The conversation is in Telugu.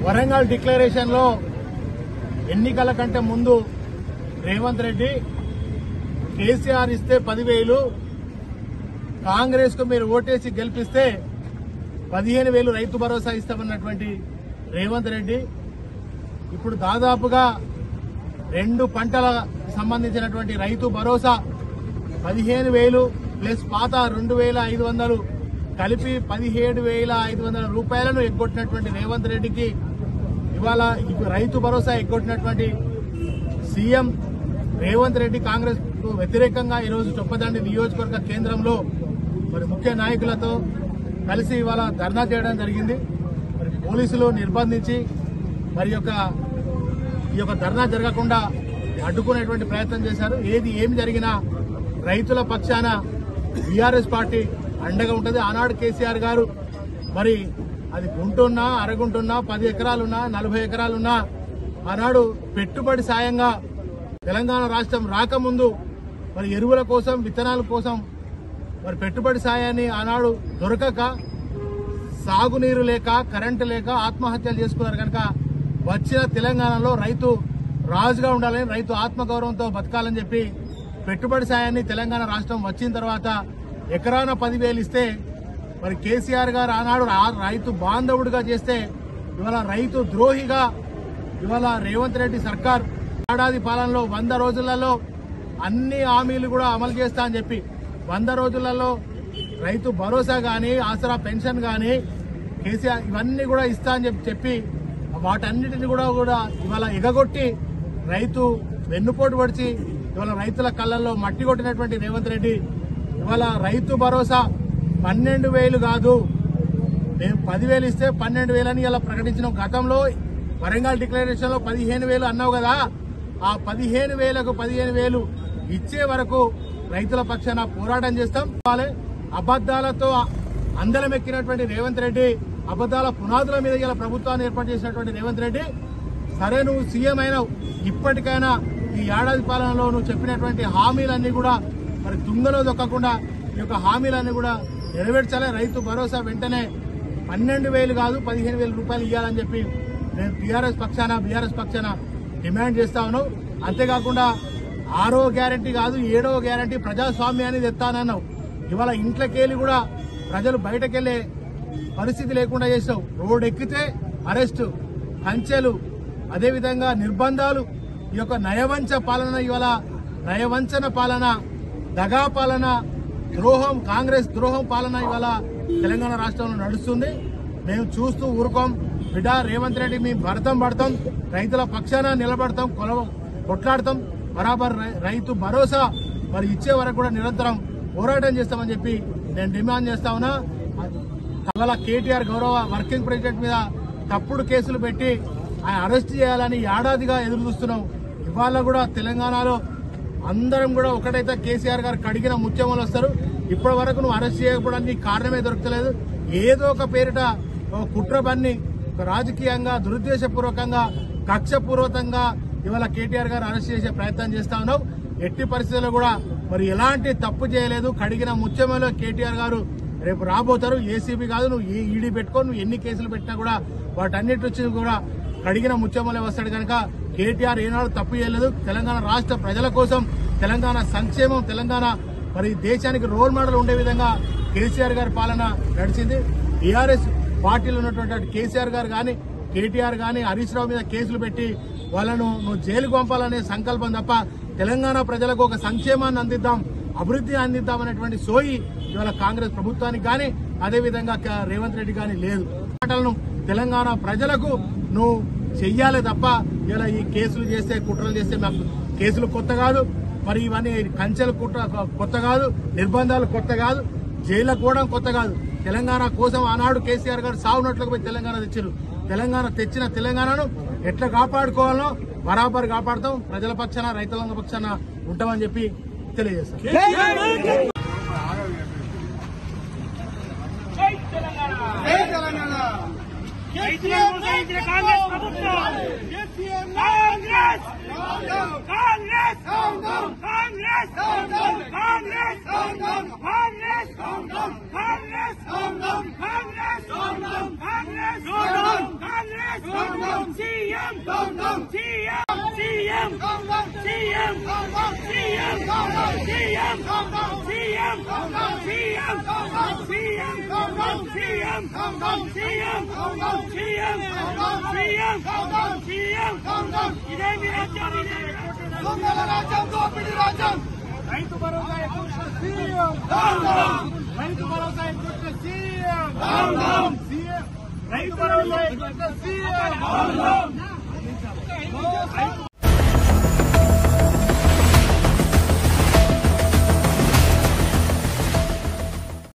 వరంగల్ డిక్లరేషన్ లో ఎన్నికల కంటే ముందు రేవంత్ రెడ్డి కేసీఆర్ ఇస్తే 10,000 కాంగ్రెస్ కు మీరు ఓటేసి గెలిపిస్తే 15,000 రైతు భరోసా ఇస్తామన్నటువంటి రేవంత్ రెడ్డి ఇప్పుడు దాదాపుగా 2 పంటల సంబంధించినటువంటి రైతు భరోసా 15,000 ప్లస్ పాత 2,500 కలిపి 17,500 రూపాయలను ఎగ్గొట్టినటువంటి రేవంత్ రెడ్డికి ఇవాళ రైతు భరోసా ఎగ్గొట్టినటువంటి సీఎం రేవంత్ రెడ్డి కాంగ్రెస్ కు వ్యతిరేకంగా ఈరోజు చొప్పదండి నియోజకవర్గ కేంద్రంలో మరి ముఖ్య నాయకులతో కలిసి ఇవాళ ధర్నా చేయడం జరిగింది. మరి పోలీసులు నిర్బంధించి మరి ఈ యొక్క ధర్నా జరగకుండా అడ్డుకునేటువంటి ప్రయత్నం చేశారు. ఏం జరిగినా రైతుల పక్షాన బీఆర్ఎస్ పార్టీ అండగా ఉంటుంది. ఆనాడు కేసీఆర్ గారు మరి అది గుంటున్నా అరగుంటున్నా 10 ఎకరాలున్నా 40 ఎకరాలున్నా ఆనాడు పెట్టుబడి సాయంగా తెలంగాణ రాష్ట్రం రాకముందు మరి ఎరువుల కోసం విత్తనాల కోసం మరి పెట్టుబడి సాయాన్ని ఆనాడు దొరకక సాగునీరు లేక కరెంటు లేక ఆత్మహత్యలు చేసుకున్నారు. కనుక వచ్చిన తెలంగాణలో రైతు రాజుగా ఉండాలని రైతు ఆత్మగౌరవంతో బతకాలని చెప్పి పెట్టుబడి సాయాన్ని తెలంగాణ రాష్ట్రం వచ్చిన తర్వాత ఎకరాన 10,000 ఇస్తే మరి కేసీఆర్ గారు ఆనాడు రైతు బాంధవుడిగా చేస్తే ఇవాళ రైతు ద్రోహిగా ఇవాళ రేవంత్ రెడ్డి సర్కార్ ఏడాది పాలనలో 100 రోజులలో అన్ని హామీలు కూడా అమలు చేస్తా అని చెప్పి 100 రోజులలో రైతు భరోసా గాని ఆసరా పెన్షన్ గాని కేసీఆర్ ఇవన్నీ కూడా ఇస్తా అని చెప్పి వాటన్నిటిని కూడా ఇవాళ ఎగగొట్టి రైతు వెన్నుపోటు పడిచి ఇవాళ రైతుల కళ్ళల్లో మట్టి కొట్టినటువంటి రేవంత్ రెడ్డి ఇవాళ రైతు భరోసా 12,000 కాదు మేము 10,000 ఇస్తే 12,000 అని ఇలా ప్రకటించిన గతంలో వరంగల్ డిక్లరేషన్ లో 15,000 అన్నావు కదా. ఆ 15,000కు 15,000 ఇచ్చే వరకు రైతుల పక్షాన పోరాటం చేస్తాం. అబద్దాలతో అందలమెక్కినటువంటి రేవంత్ రెడ్డి అబద్దాల పునాదుల మీద ఇలా ప్రభుత్వాన్ని ఏర్పాటు చేసినటువంటి రేవంత్ రెడ్డి సరే నువ్వు సీఎం అయినావు, ఇప్పటికైనా ఈ ఏడాది పాలనలో నువ్వు చెప్పినటువంటి హామీలన్నీ కూడా మరి తుంగలో దొక్కకుండా ఈ యొక్క హామీలన్నీ కూడా నెరవేర్చాలి. రైతు భరోసా వెంటనే 12,000 కాదు 15,000 రూపాయలు ఇవ్వాలని చెప్పి నేను బీఆర్ఎస్ పక్షాన డిమాండ్ చేస్తా ఉన్నావు. అంతేకాకుండా 6వ గ్యారంటీ కాదు 7వ గ్యారంటీ ప్రజాస్వామ్యాన్ని తెస్తానన్నావు. ఇవాళ ఇంట్లోకెళ్ళి కూడా ప్రజలు బయటకెళ్లే పరిస్థితి లేకుండా చేసావు. రోడ్ ఎక్కితే అరెస్టు, కంచెలు, అదేవిధంగా నిర్బంధాలు, ఈ యొక్క నయవంచ పాలన ఇవాళ నయవంచన పాలన, దగా పాలన, ద్రోహం, కాంగ్రెస్ ద్రోహం పాలన ఇవాళ తెలంగాణ రాష్ట్రంలో నడుస్తుంది. మేము చూస్తూ ఊరుకోం బిడ్డ. రేవంత్ రెడ్డి మీ భరతం పడతాం, రైతుల పక్షాన నిలబడతాం, కొట్లాడతాం. బరాబర్ రైతు భరోసా మరి ఇచ్చే వరకు కూడా నిరంతరం పోరాటం చేస్తామని చెప్పి నేను డిమాండ్ చేస్తా ఉన్నా. ఇవాళ కేటీఆర్ గౌరవ వర్కింగ్ ప్రెసిడెంట్ మీద తప్పుడు కేసులు పెట్టి ఆయన అరెస్ట్ చేయాలని ఏడాదిగా ఎదురు చూస్తున్నాం. ఇవాళ కూడా తెలంగాణలో అందరం కూడా ఒకటైతే కేసీఆర్ గారు కడిగిన ముత్యములు వస్తారు. ఇప్పటి వరకు నువ్వు అరెస్ట్ చేయకపోవడానికి కారణమే దొరకలేదు. ఏదో ఒక పేరిట కుట్ర పన్ని రాజకీయంగా దురుద్దేశపూర్వకంగా కక్షపూర్వకంగా ఇవాళ కేటీఆర్ గారు అరెస్ట్ చేసే ప్రయత్నం చేస్తా ఉన్నావు. ఎట్టి పరిస్థితుల్లో కూడా మరి ఎలాంటి తప్పు చేయలేదు. కడిగిన ముత్యములో కేటీఆర్ గారు రేపు రాబోతారు. ఏసీబీ కాదు, నువ్వు ఈడీ పెట్టుకో, నువ్వు ఎన్ని కేసులు పెట్టినా కూడా వాటన్నిటి నుంచి కూడా కడిగిన ముత్యమలే వస్తాడు కనుక కేటీఆర్ ఏనాడు తప్పు చేయలేదు. తెలంగాణ రాష్ట్ర ప్రజల కోసం, తెలంగాణ సంక్షేమం, తెలంగాణ మరి దేశానికి రోల్ మోడల్ ఉండే విధంగా కేసీఆర్ గారి పాలన నడిచింది. టీఆర్ఎస్ పార్టీలో ఉన్నటువంటి కేసీఆర్ గారు కానీ, కేటీఆర్ కానీ హరీష్ రావు మీద కేసులు పెట్టి వాళ్ళను నువ్వు జైలుకు పంపాలనే సంకల్పం తప్ప తెలంగాణ ప్రజలకు ఒక సంక్షేమాన్ని అందిద్దాం, అభివృద్ధి అందిద్దాం అనేటువంటి సోయి ఇవాళ కాంగ్రెస్ ప్రభుత్వానికి కానీ అదేవిధంగా రేవంత్ రెడ్డి కానీ లేదు. మాటలను తెలంగాణ ప్రజలకు నువ్వు చెయ్యాలి తప్ప ఇలా ఈ కేసులు చేస్తే, కుట్రలు చేస్తే మాకు కేసులు కొత్త కాదు, మరి ఇవన్నీ కంచెలు కొత్త కాదు, నిర్బంధాలు కొత్త కాదు, జైళ్ళకు పోవడం కొత్త కాదు. తెలంగాణ కోసం ఆనాడు కేసీఆర్ గారు సాగునట్లుగా పోయి తెలంగాణ తెచ్చారు. తెలంగాణ తెచ్చిన తెలంగాణను ఎట్లా కాపాడుకోవాలో బరాబర్ కాపాడుతాం. ప్రజల పక్షాన, రైతుల పక్షాన ఉంటామని చెప్పి తెలియజేస్తాం. రైతు భరోసా ఎక్కువ సీఎం, రైతు భరోసా ఎక్కువ సీఎం, రైతు భరోసా ఎక్కువ సీఎం.